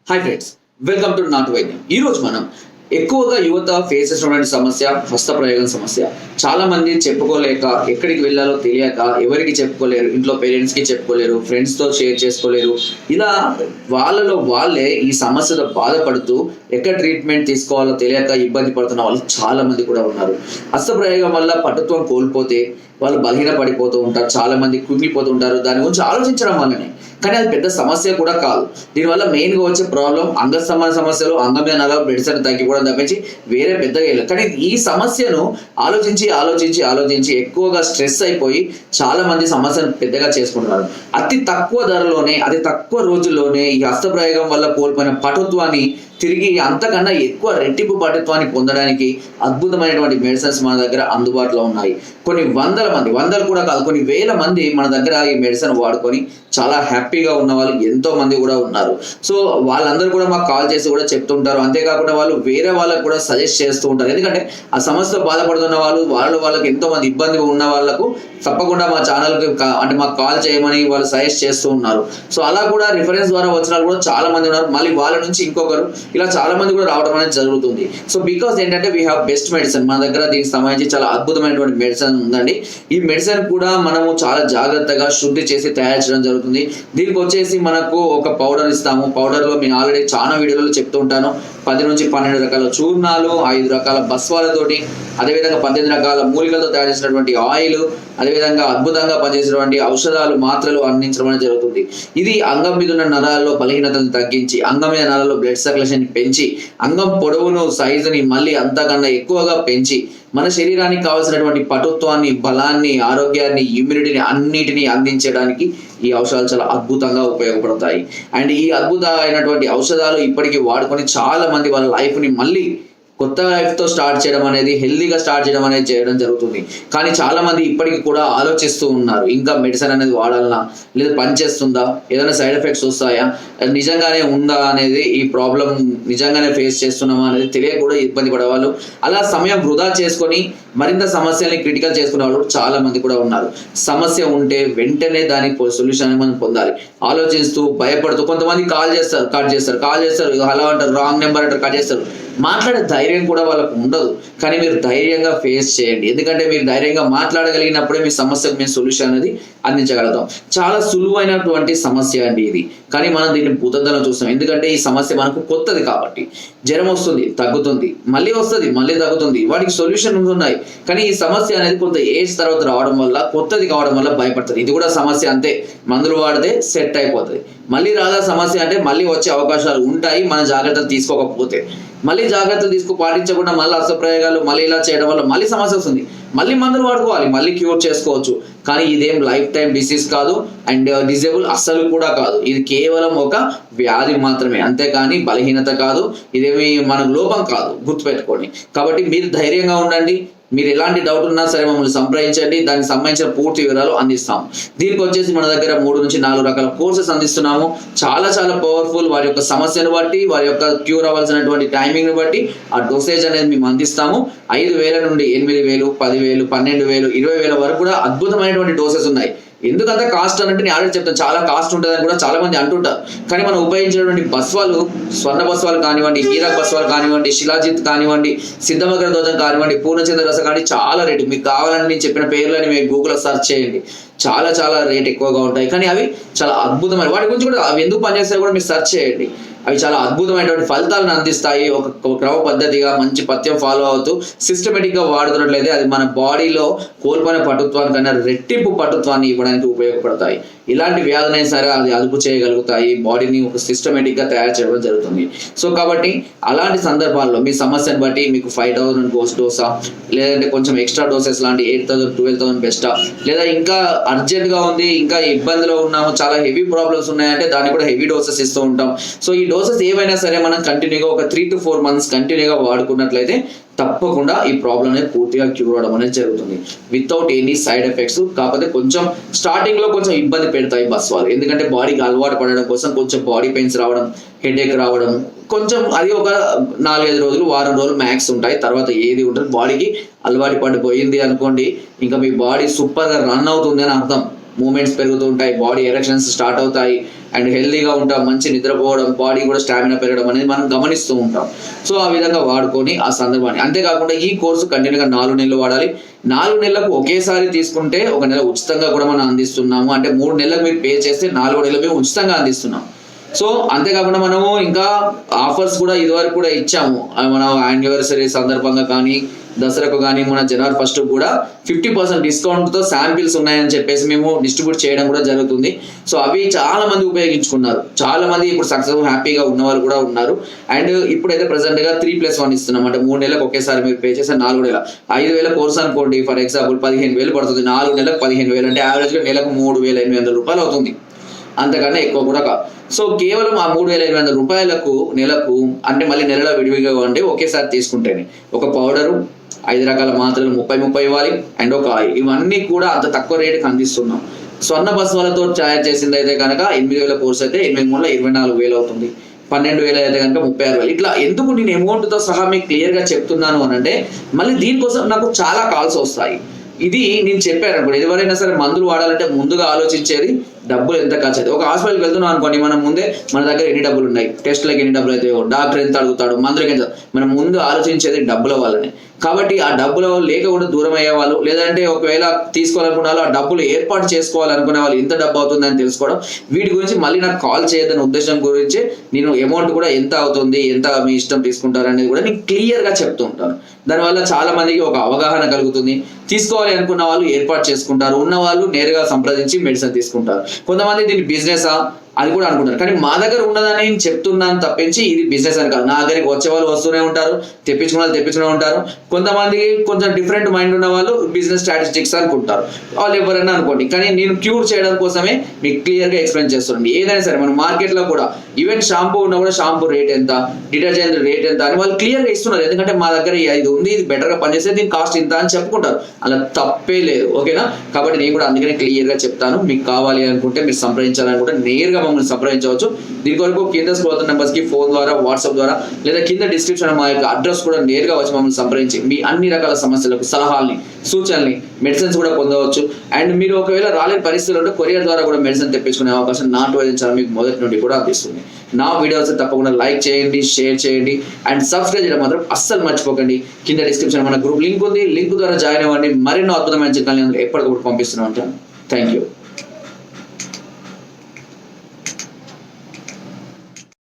Hi friends, welcome to నాటు వైద్యం. ఈ రోజు మనం ఎక్కువగా యువత ఫేస్ చేసినటువంటి సమస్య హస్తప్రయోగం సమస్య. చాలా మంది చెప్పుకోలేక, ఎక్కడికి వెళ్ళాలో తెలియక, ఎవరికి చెప్పుకోలేరు, ఇంట్లో పేరెంట్స్ కి చెప్పుకోలేరు, ఫ్రెండ్స్ తో షేర్ చేసుకోలేరు. ఇలా వాళ్ళలో వాళ్ళే ఈ సమస్యతో బాధపడుతూ ఎక్కడ ట్రీట్మెంట్ తీసుకోవాలో తెలియక ఇబ్బంది పడుతున్న వాళ్ళు చాలా మంది కూడా ఉన్నారు. హస్తప్రయోగం వల్ల పటుత్వం కోల్పోతే వాళ్ళు బలహీన పడిపోతూ ఉంటారు, చాలా మంది కుంగిపోతూ ఉంటారు దాని గురించి ఆలోచించడం వల్లనే. కానీ అది పెద్ద సమస్య కూడా కాదు. దీనివల్ల మెయిన్గా వచ్చే ప్రాబ్లం అంగస్తంభన సమస్యలు, అంగం మీద నరాలు బ్లడ్ అని తగ్గిపోవడం తప్పించి వేరే పెద్దగా లేదు. కానీ ఈ సమస్యను ఆలోచించి ఎక్కువగా స్ట్రెస్ అయిపోయి చాలా మంది సమస్యను పెద్దగా చేసుకుంటున్నారు. అతి తక్కువ ధరలోనే, అతి తక్కువ రోజుల్లోనే ఈ హస్తప్రయోగం వల్ల కోల్పోయిన పటుత్వాన్ని తిరిగి అంతకన్నా ఎక్కువ రెట్టింపు పటుత్వాన్ని పొందడానికి అద్భుతమైనటువంటి మెడిసిన్స్ మన దగ్గర అందుబాటులో ఉన్నాయి. కొన్ని వందలు కూడా కాదు, కొన్ని వేల మంది మన దగ్గర ఈ మెడిసిన్ వాడుకొని చాలా హ్యాపీగా ఉన్న వాళ్ళు ఎంతో మంది కూడా ఉన్నారు. సో వాళ్ళందరూ కూడా మాకు కాల్ చేసి కూడా చెప్తుంటారు. అంతేకాకుండా వాళ్ళు వేరే వాళ్ళకు కూడా సజెస్ట్ చేస్తూ ఉంటారు. ఎందుకంటే ఆ సమస్యతో బాధపడుతున్న వాళ్ళకి ఎంతో మంది ఇబ్బంది ఉన్న వాళ్ళకు తప్పకుండా మా ఛానల్కి అంటే మాకు కాల్ చేయమని వాళ్ళు సజెస్ట్ చేస్తూ ఉన్నారు. సో అలా కూడా రిఫరెన్స్ ద్వారా వచ్చిన వాళ్ళు కూడా చాలా మంది ఉన్నారు. మళ్ళీ వాళ్ళ నుంచి ఇంకొకరు, ఇలా చాలా మంది కూడా రావడం అనేది జరుగుతుంది. సో బికాస్ ఏంటంటే వీ హ్యావ్ బెస్ట్ మెడిసిన్. మన దగ్గర దీనికి సంబంధించి చాలా అద్భుతమైనటువంటి మెడిసిన్ ఉందండి. ఈ మెడిసిన్ కూడా మనము చాలా జాగ్రత్తగా శుద్ధి చేసి తయారు చేయడం జరుగుతుంది. దీనికి వచ్చేసి మనకు ఒక పౌడర్ ఇస్తాము. పౌడర్లో నేను ఆల్రెడీ చాలా వీడియోలలో చెప్తూ ఉంటాను. 10 నుంచి 12 రకాల చూర్ణాలు, 5 రకాల భస్వాలతోటి, అదేవిధంగా 18 రకాల మూలికలతో తయారు చేసినటువంటి ఆయిల్, అదేవిధంగా అద్భుతంగా పనిచేసినటువంటి ఔషధాలు, మాత్రలు అందించడం అనేది జరుగుతుంది. ఇది అంగం మీద ఉన్న నరాల్లో బలహీనతను తగ్గించి, అంగం మీద నరాల్లో బ్లడ్ సర్క్యులేషన్ పెంచి, అంగం పొడవును, సైజుని మళ్ళీ అంతకన్నా ఎక్కువగా పెంచి మన శరీరానికి కావాల్సినటువంటి పటుత్వాన్ని, బలాన్ని, ఆరోగ్యాన్ని, ఇమ్యూనిటీని అన్నిటినీ అందించడానికి ఈ ఔషధాలు చాలా అద్భుతంగా ఉపయోగపడతాయి. అండ్ ఈ అద్భుతమైనటువంటి ఔషధాలు ఇప్పటికీ వాడుకొని చాలా మంది వాళ్ళ లైఫ్ని మళ్ళీ కొత్త లైఫ్తో స్టార్ట్ చేయడం అనేది, హెల్దీగా స్టార్ట్ చేయడం అనేది చేయడం జరుగుతుంది. కానీ చాలా మంది ఇప్పటికీ కూడా ఆలోచిస్తూ ఉన్నారు, ఇంకా మెడిసిన్ అనేది వాడాలన్నా, లేదా పనిచేస్తుందా, ఏదైనా సైడ్ ఎఫెక్ట్స్ వస్తాయా, నిజంగానే ఉందా అనేది, ఈ ప్రాబ్లం నిజంగానే ఫేస్ చేస్తున్నామా అనేది తెలియక కూడా ఇబ్బంది పడేవాళ్ళు, అలా సమయం వృధా చేసుకొని మరింత సమస్యల్ని క్రిటికల్ చేసుకునే వాళ్ళు చాలా మంది కూడా ఉన్నారు. సమస్య ఉంటే వెంటనే దానికి సొల్యూషన్ మనం పొందాలి. ఆలోచిస్తూ భయపడుతూ కొంతమంది కాల్ చేస్తారు, హలో అంటారు, రాంగ్ నెంబర్ అంటారు, కట్ చేస్తారు. మాట్లాడే ధైర్యం కూడా వాళ్ళకు ఉండదు. కానీ మీరు ధైర్యంగా ఫేస్ చేయండి. ఎందుకంటే మీరు ధైర్యంగా మాట్లాడగలిగినప్పుడే మీ సమస్యకు మేము సొల్యూషన్ అనేది అందించగలుగుతాం. చాలా సులువైనటువంటి సమస్య అండి ఇది. కానీ మనం దీన్ని భూతద్దలో చూస్తాం. ఎందుకంటే ఈ సమస్య మనకు కొత్తది కాబట్టి. జ్వరం వస్తుంది, తగ్గుతుంది, మళ్ళీ వస్తుంది, మళ్ళీ తగ్గుతుంది, వాటికి సొల్యూషన్ ఉన్నాయి. కానీ ఈ సమస్య అనేది కొంత ఏజ్ తర్వాత రావడం వల్ల, కొత్తది కావడం వల్ల భయపడుతుంది. ఇది కూడా సమస్య అంతే. మందులు వాడితే సెట్ అయిపోతుంది. మళ్ళీ రాదా సమస్య అంటే మళ్ళీ వచ్చే అవకాశాలు ఉంటాయి, మన జాగ్రత్తలు తీసుకోకపోతే. మళ్ళీ జాగ్రత్తలు పాటించకుండా మళ్ళీ హస్తప్రయోగాలు మళ్ళీ ఇలా చేయడం వల్ల మళ్ళీ సమస్య వస్తుంది. మళ్ళీ మందులు వాడుకోవాలి, మళ్ళీ క్యూర్ చేసుకోవచ్చు. కానీ ఇదేం లైఫ్ టైం డిసీజ్ కాదు, అండ్ డిజేబుల్ అస్సలు కూడా కాదు. ఇది కేవలం ఒక వ్యాధి మాత్రమే, అంతేకాని బలహీనత కాదు. ఇదేమి మన లోపం కాదు, గుర్తుపెట్టుకోండి. కాబట్టి మీరు ధైర్యంగా ఉండండి. మీరు ఎలాంటి డౌట్ ఉన్నా సరే మమ్మల్ని సంప్రదించండి, దానికి సంబంధించిన పూర్తి వివరాలు అందిస్తాం. దీనికి వచ్చేసి మన దగ్గర 3 నుంచి 4 రకాల కోర్సెస్ అందిస్తున్నాము. చాలా పవర్ఫుల్. వారి యొక్క సమస్యను బట్టి, వారి యొక్క క్యూర్ అవ్వాల్సినటువంటి టైమింగ్ని బట్టి ఆ డోసేజ్ అనేది మేము అందిస్తాము. 5,000 నుండి 8,000, 10,000, 12,000, 20,000 వరకు కూడా అద్భుతమైనటువంటి డోసెస్ ఉన్నాయి. ఎందుకంత కాస్ట్ అన్నట్టు నేను ఆల్రెడీ చెప్తాను, చాలా కాస్ట్ ఉంటుందని కూడా చాలా మంది అంటుంటారు. కానీ మనం ఉపయోగించినటువంటి భస్వాలు, స్వర్ణ భస్వాలు కానివ్వండి, హీరక్ భస్వాలు కానివ్వండి, శిలాజిత్ కానివ్వండి, సిద్ధమకర ధ్వజం కానివ్వండి, పూర్ణచంద్ర రస కానీ చాలా రేటు. మీకు కావాలని నేను చెప్పిన పేర్లని మీరు గూగుల్లో సెర్చ్ చేయండి. చాలా రేట్ ఎక్కువగా ఉంటాయి. కానీ అవి చాలా అద్భుతమైన, వాటి గురించి కూడా అవి ఎందుకు పనిచేస్తాయో కూడా మీరు సెర్చ్ చేయండి. అవి చాలా అద్భుతమైనటువంటి ఫలితాలను అందిస్తాయి. ఒక క్రమ పద్ధతిగా మంచి పథ్యం ఫాలో అవుతూ సిస్టమేటిక్గా వాడుతున్నట్లయితే అది మన బాడీలో కోల్పోయిన పటుత్వానికన్నా రెట్టింపు పటుత్వాన్ని ఇవ్వడానికి ఉపయోగపడతాయి. ఇలాంటి వ్యాధులైనా సరే అది అదుపు చేయగలుగుతాయి. బాడీని ఒక సిస్టమేటిక్గా తయారు చేయడం జరుగుతుంది. సో కాబట్టి అలాంటి సందర్భాల్లో మీ సమస్యను బట్టి మీకు 5,000 డోసా, లేదంటే కొంచెం ఎక్స్ట్రా డోసెస్ లాంటి 8,000, 12,000 బెస్టా, లేదా ఇంకా అర్జెంట్గా ఉంది, ఇంకా ఇబ్బందిలో ఉన్నాము, చాలా హెవీ ప్రాబ్లమ్స్ ఉన్నాయంటే దానికి కూడా హెవీ డోసెస్ ఇస్తూ ఉంటాం. సో ఈ డోసెస్ ఏవైనా సరే మనం కంటిన్యూగా ఒక 3 to 4 months కంటిన్యూగా వాడుకున్నట్లయితే తప్పకుండా ఈ ప్రాబ్లం అనేది పూర్తిగా క్యూర్ అవడం అనేది జరుగుతుంది, వితౌట్ ఎనీ సైడ్ ఎఫెక్ట్స్. కాకపోతే కొంచెం స్టార్టింగ్ లో కొంచెం ఇబ్బంది పెడతాయి భస్వాలు. ఎందుకంటే బాడీకి అలవాటు పడడం కోసం కొంచెం బాడీ పెయిన్స్ రావడం, హెడేక్ రావడం, కొంచెం అది ఒక 4-5 రోజులు, వారం రోజులు మ్యాక్స్ ఉంటాయి. తర్వాత ఏది ఉంటుంది, బాడీకి అలవాటు పడిపోయింది అనుకోండి, ఇంకా మీ బాడీ సూపర్గా రన్ అవుతుంది అని అర్థం. మూమెంట్స్ పెరుగుతూ ఉంటాయి, బాడీ ఎరెక్షన్స్ స్టార్ట్ అవుతాయి, అండ్ హెల్దీగా ఉంటాం, మంచి నిద్రపోవడం, బాడీ కూడా స్టామినా పెరగడం అనేది మనం గమనిస్తూ ఉంటాం. సో ఆ విధంగా వాడుకొని ఆ సందర్భాన్ని, అంతేకాకుండా ఈ కోర్సు కంటిన్యూగా 4 నెలలు వాడాలి. 4 నెలలకు ఒకేసారి తీసుకుంటే 1 నెల ఉచితంగా కూడా మనం అందిస్తున్నాము. అంటే 3 నెలలకు మీరు పే చేస్తే 4 నెలలు మేము ఉచితంగా అందిస్తున్నాం. సో అంతేకాకుండా మనము ఇంకా ఆఫర్స్ కూడా ఇదివరకు కూడా ఇచ్చాము. మన యానివర్సరీ సందర్భంగా కానీ, దసరాకు కానీ, మన జనవరి 1 కూడా 50% డిస్కౌంట్తో శాంపిల్స్ ఉన్నాయని చెప్పేసి మేము డిస్ట్రిబ్యూట్ చేయడం కూడా జరుగుతుంది. సో అవి చాలా మంది ఉపయోగించుకున్నారు. చాలా మంది ఇప్పుడు సక్సెస్ఫుల్ హ్యాపీగా ఉన్న వాళ్ళు కూడా ఉన్నారు. అండ్ ఇప్పుడైతే ప్రెసెంట్ గా 3+1 ఇస్తున్నాం. అంటే 3 నెలలకు ఒకేసారి మీరు పే చేస్తే 4 నెలల 5,000 కోర్స్ అనుకోండి, ఫర్ ఎగ్జాంపుల్ 15,000 పడుతుంది. 4 నెలలకు 15,000 అంటే యావరేజ్ గా నెలకు 3,800 రూపాయలు అవుతుంది. అంతకన్నా ఎక్కువ కూడా కాదు. సో కేవలం ఆ 3,800 రూపాయలకు నెలకు, అంటే మళ్ళీ నెలలో విడివిగా ఇవ్వండి ఒకేసారి తీసుకుంటేనే. ఒక పౌడరు, 5 రకాల మాత్రలు 30 ఇవ్వాలి, అండ్ ఒక ఆయిల్, ఇవన్నీ కూడా అంత తక్కువ రేటుకి అందిస్తున్నాం. స్వర్ణ బస్వాలతో తయారు చేసింది అయితే కనుక 8,000 కోర్స్ అయితే 8 24,000 అవుతుంది. 12,000 అయితే కనుక 36,000. ఇట్లా ఎందుకు నేను అమౌంట్తో సహా మీకు క్లియర్గా చెప్తున్నాను అని అంటే, మళ్ళీ దీనికోసం నాకు చాలా కాల్స్ వస్తాయి. ఇది నేను చెప్పాను అనుకోండి, ఎవరైనా సరే మందులు వాడాలంటే ముందుగా ఆలోచించేది డబ్బులు ఎంత ఖర్చు అవుతుంది. ఒక హాస్పిటల్కి వెళ్తున్నాం అనుకోండి, మనం ముందే మన దగ్గర ఎన్ని డబ్బులు ఉన్నాయి, టెస్ట్లకు ఎన్ని డబ్బులు అయితే, డాక్టర్ ఎంత అడుగుతాడు, మందులకి ఎంత, మనం ముందు ఆలోచించేది డబ్బుల వల్లనే. కాబట్టి ఆ డబ్బులు లేకుండా దూరం అయ్యే వాళ్ళు, లేదంటే ఒకవేళ తీసుకోవాలనుకున్న వాళ్ళు, ఆ డబ్బులు ఏర్పాటు చేసుకోవాలనుకునే వాళ్ళు ఎంత డబ్బు అవుతుందని తెలుసుకోవడం, వీటి గురించి మళ్ళీ నాకు కాల్ చేయదనే ఉద్దేశం గురించి నేను అమౌంట్ కూడా ఎంత అవుతుంది, ఎంత మీ ఇష్టం తీసుకుంటారు అనేది కూడా నేను క్లియర్గా చెప్తూ ఉంటాను. దానివల్ల చాలా మందికి ఒక అవగాహన కలుగుతుంది. తీసుకోవాలి అనుకున్న వాళ్ళు ఏర్పాటు చేసుకుంటారు, ఉన్న వాళ్ళు నేరుగా సంప్రదించి మెడిసిన్ తీసుకుంటారు. కొంతమంది దీన్ని బిజినెసా అది కూడా అనుకుంటారు. కానీ మా దగ్గర ఉన్నదని నేను చెప్తున్నాను తప్పించి ఇది బిజినెస్ అని కాదు. నా దగ్గరికి వచ్చే వాళ్ళు వస్తూనే ఉంటారు, తెప్పించుకునే వాళ్ళు తెప్పించుకునే ఉంటారు. కొంతమందికి కొంచెం డిఫరెంట్ మైండ్ ఉన్న వాళ్ళు బిజినెస్ స్ట్రాటజిక్స్ అనుకుంటారు, వాళ్ళు ఎవరైనా అనుకోండి. కానీ నేను క్యూర్ చేయడం కోసమే మీకు క్లియర్గా ఎక్స్ప్లెయిన్ చేస్తున్నాను. ఏదైనా సరే మన మార్కెట్లో కూడా ఈవెన్ షాంపూ ఉన్నా కూడా షాంపూ రేట్ ఎంత, డిటర్జెంట్ రేట్ ఎంత అని వాళ్ళు క్లియర్గా ఇస్తున్నారు. ఎందుకంటే మా దగ్గర ఇది ఉంది, ఇది బెటర్గా పనిచేస్తే దీని కాస్ట్ ఇంత అని చెప్పుకుంటారు. అలా తప్పే లేదు, ఓకేనా? కాబట్టి నేను కూడా అందుకనే క్లియర్గా చెప్తాను. మీకు కావాలి అనుకుంటే, మీరు సంప్రదించాలనుకుంటే నేరుగా మమ్మల్ని సంప్రదించవచ్చు. దీని కొరకు కింద స్క్రోల్ అవుతున్న నెంబర్స్ కి ఫోన్ ద్వారా, వాట్సాప్ ద్వారా, లేదా కింద డిస్క్రిప్షన్ మా యొక్క అడ్రస్ కూడా నేరుగా వచ్చి మమ్మల్ని సంప్రదించి మీ అన్ని రకాల సమస్యలకు సలహాలని, సూచనల్ని, మెడిసిన్స్ కూడా పొందవచ్చు. అండ్ మీరు ఒకవేళ రాలేని పరిస్థితులు ఉంటే కొరియర్ ద్వారా కూడా మెడిసిన్ తెప్పించుకునే అవకాశం నాటు వైద్యం ఛానల్ మీకు మొదటి నుండి కూడా అందిస్తుంది. నా వీడియోస్ తప్పకుండా లైక్ చేయండి, షేర్ చేయండి, అండ్ సబ్స్క్రైబ్ చేయడం మాత్రం అస్సలు మర్చిపోకండి. కింద డిస్క్రిప్షన్ మన గ్రూప్ లింక్ ఉంది, లింక్ ద్వారా జాయిన్ అవ్వండి. మరెన్నో అద్భుతమైన చిట్కాలను ఎప్పటికప్పుడు పంపిస్తూనే ఉంటాను. Thank you.